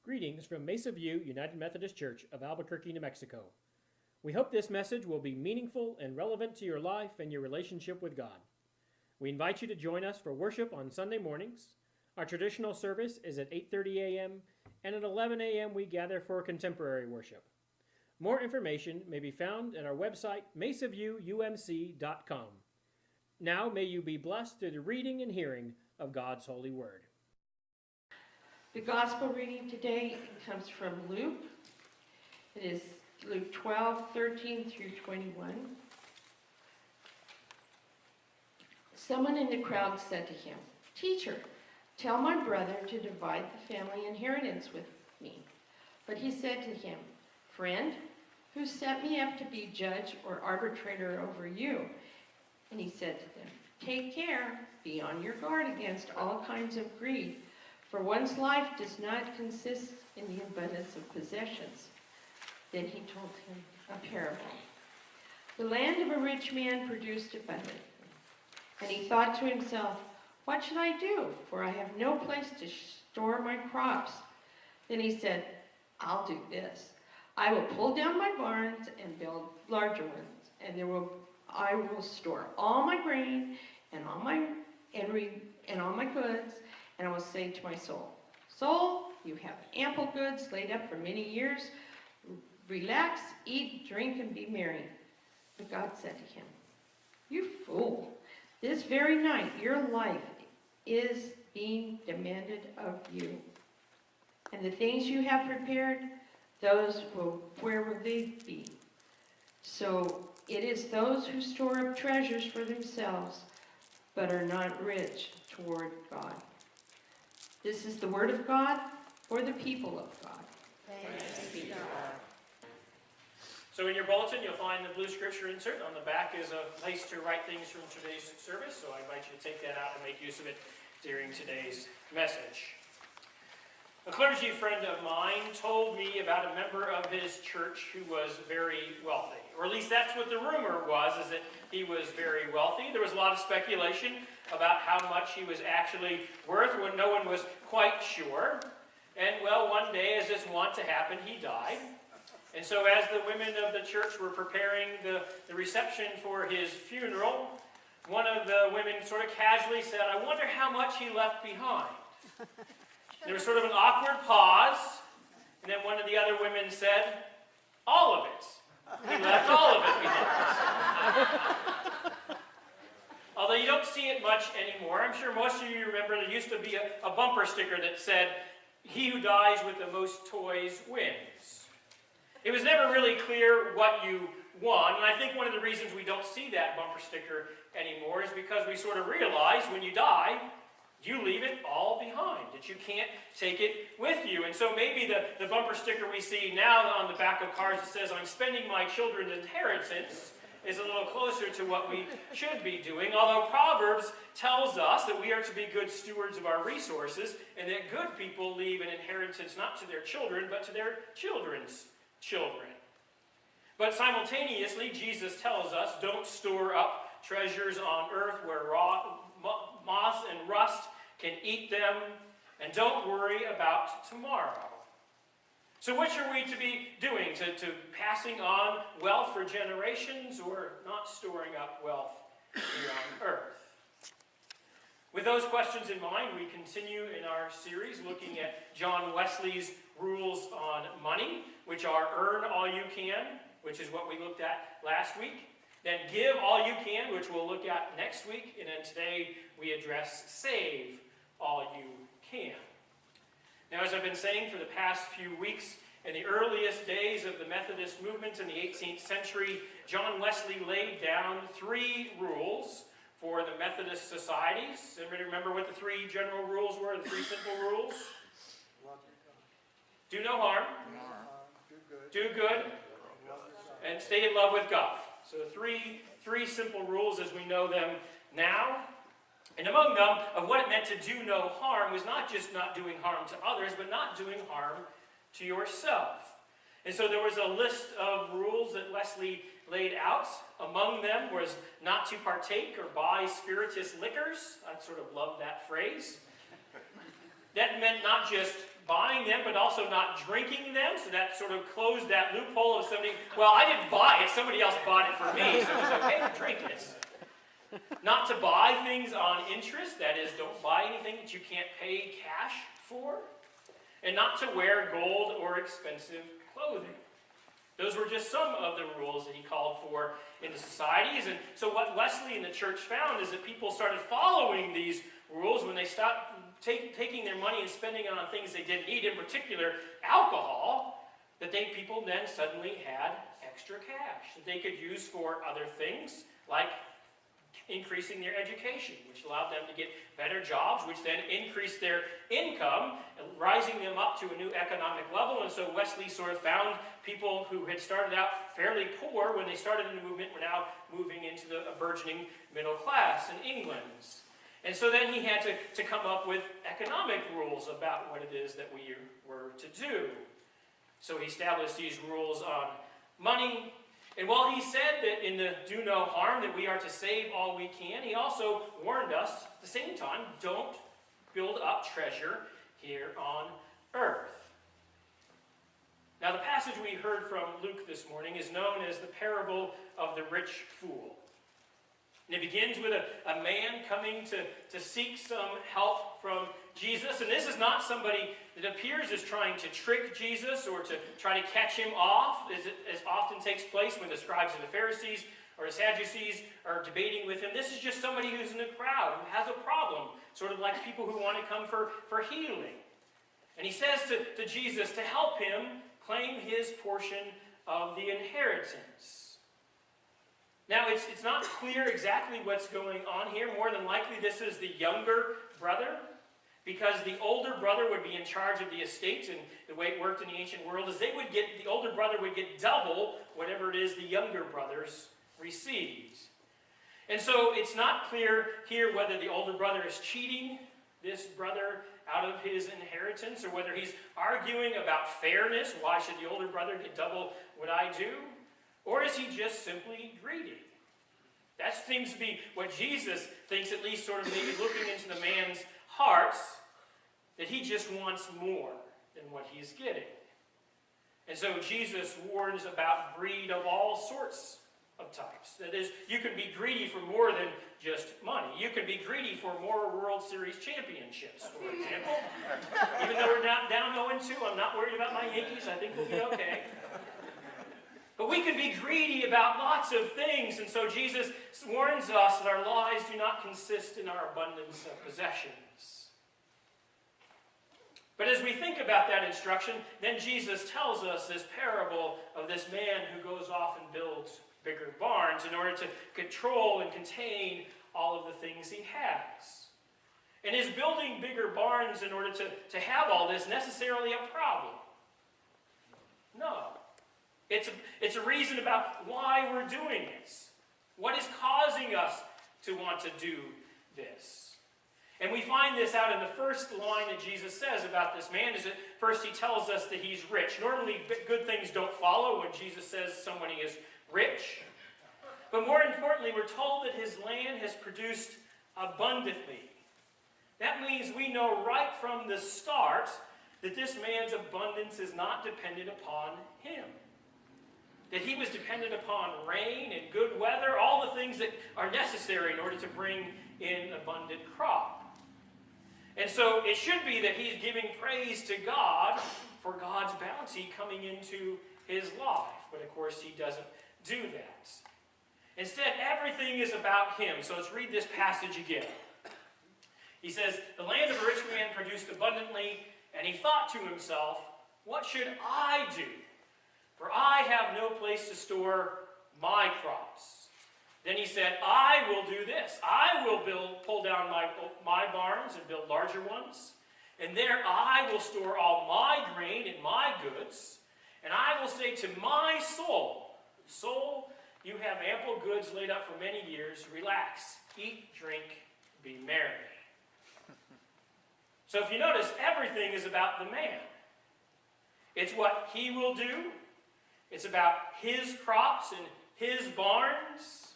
Greetings from Mesa View United Methodist Church of Albuquerque, New Mexico. We hope this message will be meaningful and relevant to your life and your relationship with God. We invite you to join us for worship on Sunday mornings. Our traditional service is at 8:30 a.m. and at 11 a.m. we gather for contemporary worship. More information may be found at our website, mesaviewumc.com. Now may you be blessed through the reading and hearing of God's holy word. The gospel reading today comes from Luke. It is Luke 12:13 through 21. Someone in the crowd said to him, "Teacher, tell my brother to divide the family inheritance with me." But he said to him, "Friend, who set me up to be judge or arbitrator over you?" And he said to them, "Take care, be on your guard against all kinds of greed. For one's life does not consist in the abundance of possessions." Then he told him a parable. The land of a rich man produced abundantly. And he thought to himself, "What should I do? For I have no place to store my crops." Then he said, "I'll do this. I will pull down my barns and build larger ones, and I will store all my grain and all my goods. And I will say to my soul, 'Soul, you have ample goods laid up for many years. Relax, eat, drink, and be merry.' But God said to him, 'You fool, this very night your life is being demanded of you. And the things you have prepared, where will they be?' So it is those who store up treasures for themselves, but are not rich toward God." This is the word of God for the people of God. Thanks be to God. So in your bulletin, you'll find the blue scripture insert. On the back is a place to write things from today's service, so I invite you to take that out and make use of it during today's message. A clergy friend of mine told me about a member of his church who was very wealthy. Or at least that's what the rumor was, is that he was very wealthy. There was a lot of speculation about how much he was actually worth when no one was quite sure. And well, one day, as is wont to happen, he died. And so as the women of the church were preparing the reception for his funeral, one of the women sort of casually said, "I wonder how much he left behind." There was sort of an awkward pause, and then one of the other women said, "All of it. He left all of it behind." Although you don't see it much anymore, I'm sure most of you remember there used to be a bumper sticker that said, "He who dies with the most toys wins." It was never really clear what you won, and I think one of the reasons we don't see that bumper sticker anymore is because we sort of realize when you die, you leave it all behind, that you can't take it with you. And so maybe the bumper sticker we see now on the back of cars that says, "I'm spending my children's inheritance," is a little closer to what we should be doing, although Proverbs tells us that we are to be good stewards of our resources, and that good people leave an inheritance not to their children, but to their children's children. But simultaneously, Jesus tells us, don't store up treasures on earth where moth and rust can eat them, and don't worry about tomorrow. So which are we to be doing? To passing on wealth for generations, or not storing up wealth here on earth? With those questions in mind, we continue in our series looking at John Wesley's rules on money, which are earn all you can, which is what we looked at last week. Then give all you can, which we'll look at next week. And then today we address save all you can. Now, as I've been saying for the past few weeks, in the earliest days of the Methodist movement in the 18th century, John Wesley laid down 3 rules for the Methodist societies. Everybody remember what the 3 general rules were, the 3 simple rules? Do no harm, do good, and stay in love with God. So 3 simple rules as we know them now. And among them, of what it meant to do no harm was not just not doing harm to others, but not doing harm to yourself. And so there was a list of rules that Wesley laid out. Among them was not to partake or buy spirituous liquors. I sort of love that phrase. That meant not just buying them, but also not drinking them. So that sort of closed that loophole of somebody, well, I didn't buy it, somebody else bought it for me, so it's okay to drink it. Not to buy things on interest, that is, don't buy anything that you can't pay cash for. And not to wear gold or expensive clothing. Those were just some of the rules that he called for in the societies. And so what Wesley and the church found is that people started following these rules when they stopped taking their money and spending it on things they didn't need, in particular alcohol, that people then suddenly had extra cash that they could use for other things, like increasing their education, which allowed them to get better jobs, which then increased their income, rising them up to a new economic level. And so Wesley sort of found people who had started out fairly poor when they started in the movement were now moving into a burgeoning middle class in England. And so then he had to come up with economic rules about what it is that we were to do. So he established these rules on money. And while he said that in the do no harm that we are to save all we can, he also warned us at the same time, don't build up treasure here on earth. Now the passage we heard from Luke this morning is known as the parable of the rich fool. And it begins with a man coming to seek some help from Jesus. And this is not somebody that appears as trying to trick Jesus or to try to catch him off, as often takes place when the scribes and the Pharisees or the Sadducees are debating with him. This is just somebody who's in the crowd, who has a problem, sort of like people who want to come for healing. And he says to Jesus to help him claim his portion of the inheritance. Now, it's not clear exactly what's going on here. More than likely, this is the younger brother, because the older brother would be in charge of the estate, and the way it worked in the ancient world is the older brother would get double whatever it is the younger brothers received. And so it's not clear here whether the older brother is cheating this brother out of his inheritance, or whether he's arguing about fairness. Why should the older brother get double what I do? Or is he just simply greedy? That seems to be what Jesus thinks, at least sort of maybe looking into the man's hearts, that he just wants more than what he's getting. And so Jesus warns about greed of all sorts of types. That is, you can be greedy for more than just money. You can be greedy for more World Series championships, for example. Even though we're down 0-2, I'm not worried about my Yankees. I think we'll be okay. But we can be greedy about lots of things, and so Jesus warns us that our lives do not consist in our abundance of possessions. But as we think about that instruction, then Jesus tells us this parable of this man who goes off and builds bigger barns in order to control and contain all of the things he has. And is building bigger barns in order to have all this necessarily a problem? No. It's a reason about why we're doing this. What is causing us to want to do this? And we find this out in the first line that Jesus says about this man. Is that first he tells us that he's rich. Normally good things don't follow when Jesus says somebody is rich. But more importantly, we're told that his land has produced abundantly. That means we know right from the start that this man's abundance is not dependent upon him. That he was dependent upon rain and good weather, all the things that are necessary in order to bring in abundant crop. And so it should be that he's giving praise to God for God's bounty coming into his life. But of course he doesn't do that. Instead, everything is about him. So let's read this passage again. He says, "The land of a rich man produced abundantly, and he thought to himself, what should I do? For I have no place to store my crops. Then he said, I will do this. I will pull down my barns and build larger ones. And there I will store all my grain and my goods. And I will say to my soul, soul, you have ample goods laid up for many years. Relax, eat, drink, be merry." So if you notice, everything is about the man. It's what he will do. It's about his crops and his barns.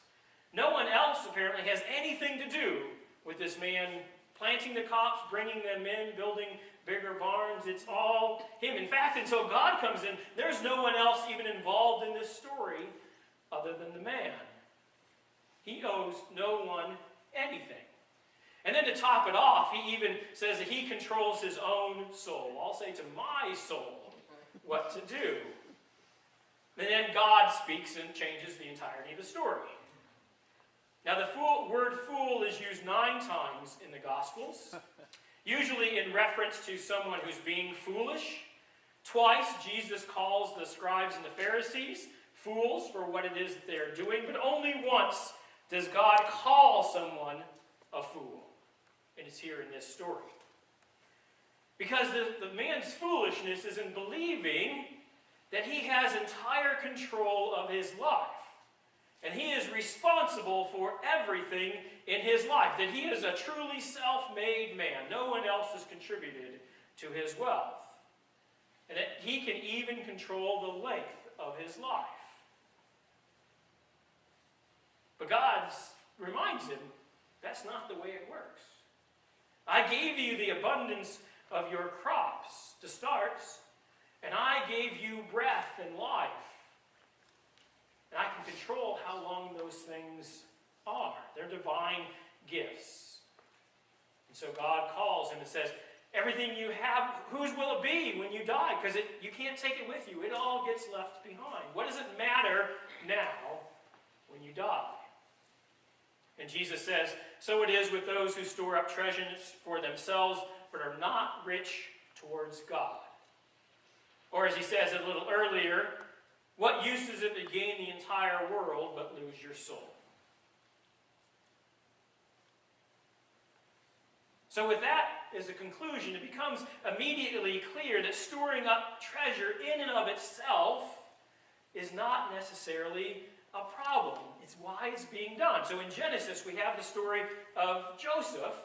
No one else apparently has anything to do with this man planting the crops, bringing them in, building bigger barns. It's all him. In fact, until God comes in, there's no one else even involved in this story other than the man. He owes no one anything. And then to top it off, he even says that he controls his own soul. I'll say to my soul what to do. And then God speaks and changes the entirety of the story. Now the word fool is used 9 times in the Gospels, usually in reference to someone who's being foolish. Twice Jesus calls the scribes and the Pharisees fools for what it is that they are doing, but only once does God call someone a fool. And it's here in this story. Because the man's foolishness is in believing that he has entire control of his life. And he is responsible for everything in his life. That he is a truly self-made man. No one else has contributed to his wealth. And that he can even control the length of his life. But God reminds him, that's not the way it works. I gave you the abundance of your crops to start, and I gave you breath and life. And I can control how long those things are. They're divine gifts. And so God calls him and says, everything you have, whose will it be when you die? Because you can't take it with you. It all gets left behind. What does it matter now when you die? And Jesus says, so it is with those who store up treasures for themselves, but are not rich towards God. Or as he says a little earlier, what use is it to gain the entire world but lose your soul? So with that as a conclusion, it becomes immediately clear that storing up treasure in and of itself is not necessarily a problem. It's why it's being done. So in Genesis, we have the story of Joseph,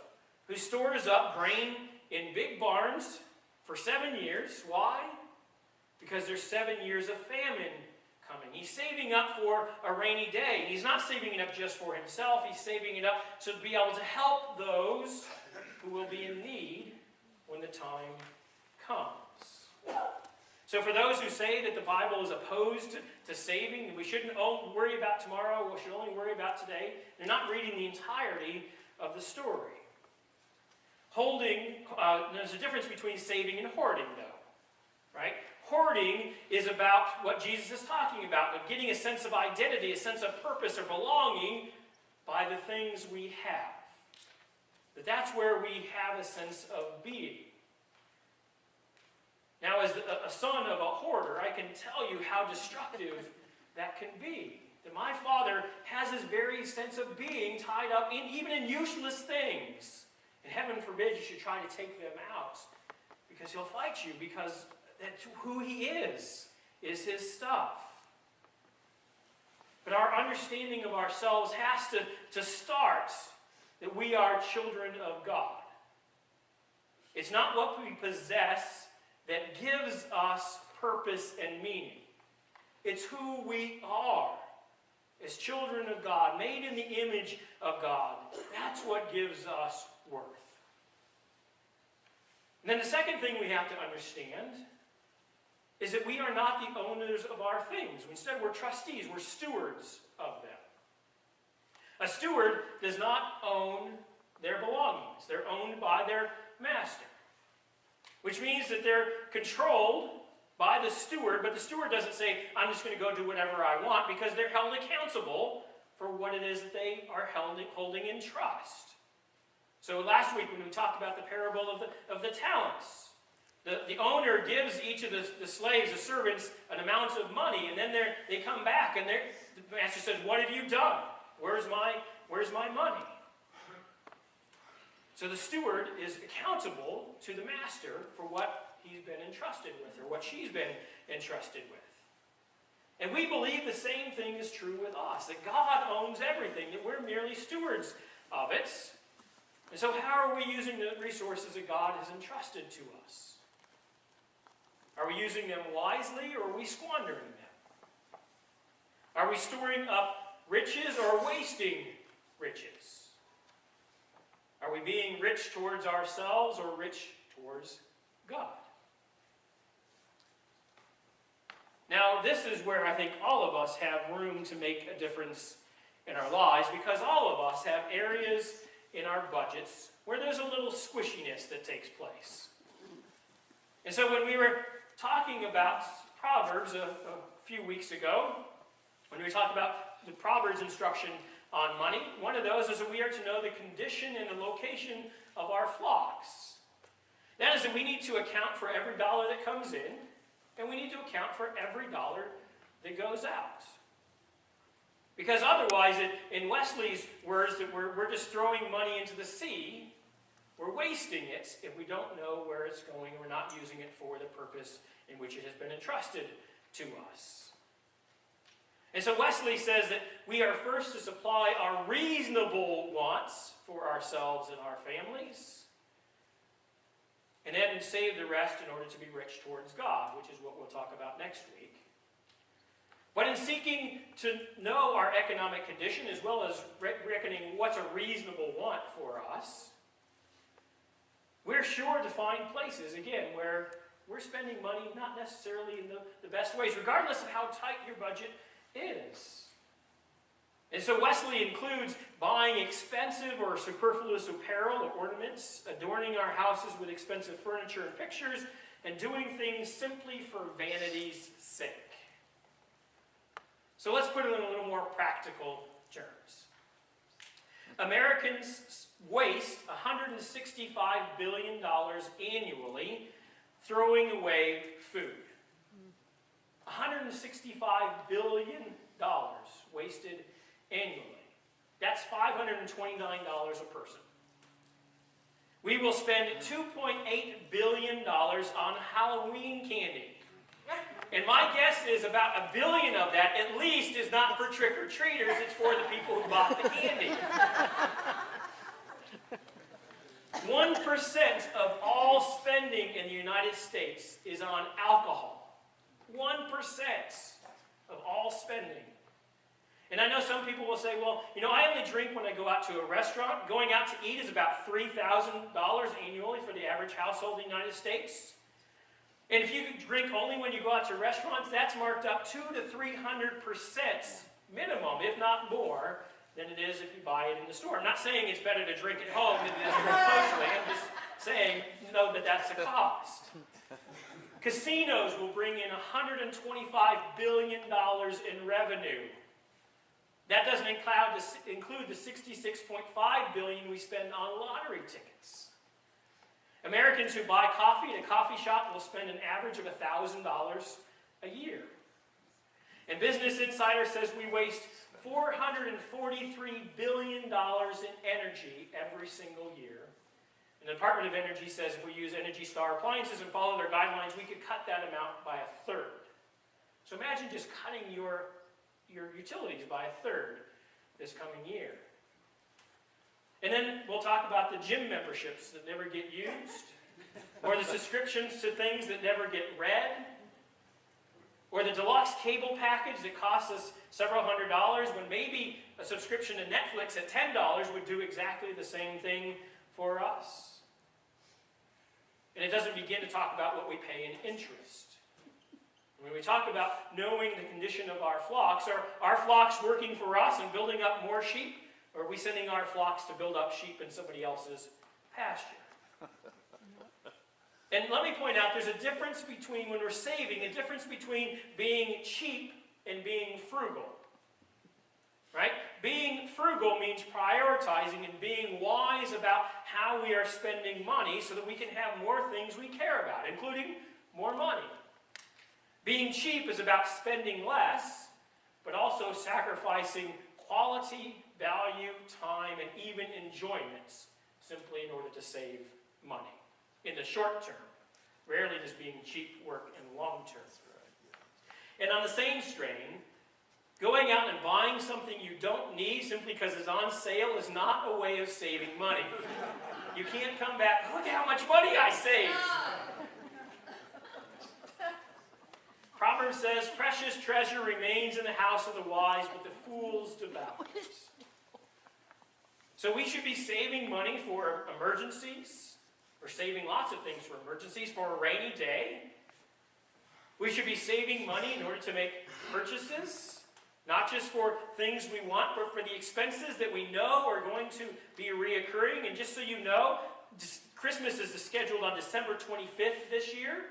who stores up grain in big barns for 7 years. Why? Because there's 7 years of famine coming. He's saving up for a rainy day. He's not saving it up just for himself. He's saving it up so to be able to help those who will be in need when the time comes. So for those who say that the Bible is opposed to saving, that we shouldn't worry about tomorrow, we should only worry about today, they're not reading the entirety of the story. There's a difference between saving and hoarding, though. Right? Hoarding is about what Jesus is talking about, getting a sense of identity, a sense of purpose or belonging by the things we have. That's where we have a sense of being. Now, as a son of a hoarder, I can tell you how destructive that can be. That my father has his very sense of being tied up even in useless things. And heaven forbid you should try to take them out, because he'll fight you, because that's who he is his stuff. But our understanding of ourselves has to start that we are children of God. It's not what we possess that gives us purpose and meaning. It's who we are as children of God, made in the image of God. That's what gives us worth. And then the second thing we have to understand is that we are not the owners of our things. Instead, we're trustees. We're stewards of them. A steward does not own their belongings. They're owned by their master. Which means that they're controlled by the steward, but the steward doesn't say, I'm just going to go do whatever I want, because they're held accountable for what it is that they are holding in trust. So last week when we talked about the parable of the talents, the owner gives each of the slaves, the servants, an amount of money, and then they come back and the master says, what have you done? Where's my money? So the steward is accountable to the master for what he's been entrusted with, or what she's been entrusted with. And we believe the same thing is true with us, that God owns everything, that we're merely stewards of it. And so how are we using the resources that God has entrusted to us? Are we using them wisely, or are we squandering them? Are we storing up riches or wasting riches? Are we being rich towards ourselves or rich towards God. Now, this is where I think all of us have room to make a difference in our lives, because all of us have areas in our budgets where there's a little squishiness that takes place. And so when we were talking about Proverbs a few weeks ago, when we talked about the Proverbs instruction on money, one of those is that we are to know the condition and the location of our flocks. That is that we need to account for every dollar that comes in, and we need to account for every dollar that goes out. Because otherwise, in Wesley's words, that we're just throwing money into the sea, we're wasting it if we don't know where it's going, we're not using it for the purpose in which it has been entrusted to us. And so Wesley says that we are first to supply our reasonable wants for ourselves and our families, and then save the rest in order to be rich towards God, which is what we'll talk about next week. But in seeking to know our economic condition, as well as reckoning what's a reasonable want for us, we're sure to find places, again, where we're spending money not necessarily in the best ways, regardless of how tight your budget is. And so Wesley includes buying expensive or superfluous apparel or ornaments, adorning our houses with expensive furniture and pictures, and doing things simply for vanity's sake. So let's put it in a little more practical terms. Americans waste $165 billion annually throwing away food. $165 billion wasted annually. That's $529 a person. We will spend $2.8 billion on Halloween candy. And my guess is about $1 billion of that, at least, is not for trick-or-treaters, it's for the people who bought the candy. 1% of all spending in the United States is on alcohol. 1% of all spending. And I know some people will say, well, I only drink when I go out to a restaurant. Going out to eat is about $3,000 annually for the average household in the United States. And if you drink only when you go out to restaurants, that's marked up 200 to 300% minimum, if not more, than it is if you buy it in the store. I'm not saying it's better to drink at home than it is to drink socially. I'm just saying, know that that's the cost. Casinos will bring in $125 billion in revenue. That doesn't include the $66.5 billion we spend on lottery tickets. Americans who buy coffee at a coffee shop will spend an average of $1,000 a year. And Business Insider says we waste $443 billion in energy every single year. And the Department of Energy says if we use Energy Star appliances and follow their guidelines, we could cut that amount by a third. So imagine just cutting your utilities by a third this coming year. And then we'll talk about the gym memberships that never get used, or the subscriptions to things that never get read, or the deluxe cable package that costs us several $100s when maybe a subscription to Netflix at $10 would do exactly the same thing for us. And it doesn't begin to talk about what we pay in interest. When we talk about knowing the condition of our flocks, are our flocks working for us and building up more sheep? Or are we sending our flocks to build up sheep in somebody else's pasture? And let me point out, there's a difference between, when we're saving, a difference between being cheap and being frugal. Right? Being frugal means prioritizing and being wise about how we are spending money so that we can have more things we care about, including more money. Being cheap is about spending less, but also sacrificing quality, value, time, and even enjoyment simply in order to save money. In the short term. Rarely does being cheap work in long term. And on the same strain, going out and buying something you don't need simply because it's on sale is not a way of saving money. You can't come back, look at how much money I saved. Proverbs says, precious treasure remains in the house of the wise, but the fools devour it. So we should be saving money for emergencies, We're saving lots of things for emergencies, for a rainy day. We should be saving money in order to make purchases, not just for things we want, but for the expenses that we know are going to be reoccurring. And just so you know, Christmas is scheduled on December 25th this year.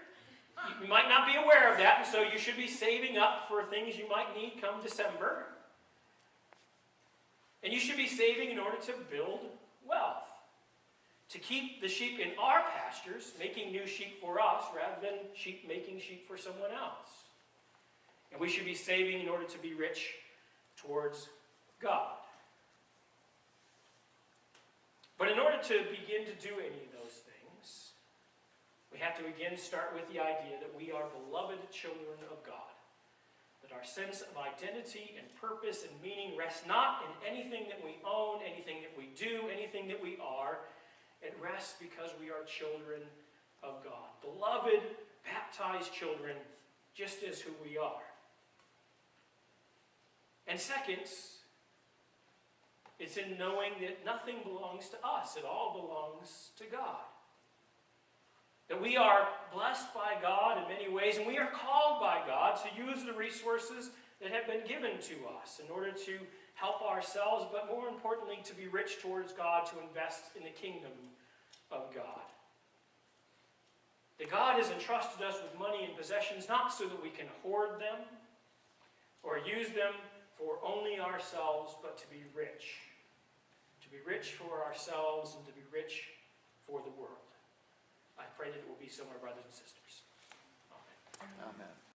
You might not be aware of that, and so you should be saving up for things you might need come December. And you should be saving in order to build wealth, to keep the sheep in our pastures, making new sheep for us, rather than sheep making sheep for someone else. And we should be saving in order to be rich towards God. But in order to begin to do any of those things, we have to again start with the idea that we are beloved children of God. That our sense of identity and purpose and meaning rests not in anything that we own, anything that we do, anything that we are. It rests because we are children of God. Beloved, baptized children, just as who we are. And second, it's in knowing that nothing belongs to us. It all belongs to God. That we are blessed by God in many ways, and we are called by God to use the resources that have been given to us in order to help ourselves, but more importantly, to be rich towards God, to invest in the kingdom of God. That God has entrusted us with money and possessions not so that we can hoard them or use them for only ourselves, but to be rich. To be rich for ourselves and to be rich for the world. I pray that it will be so, my brothers and sisters. Amen. Amen.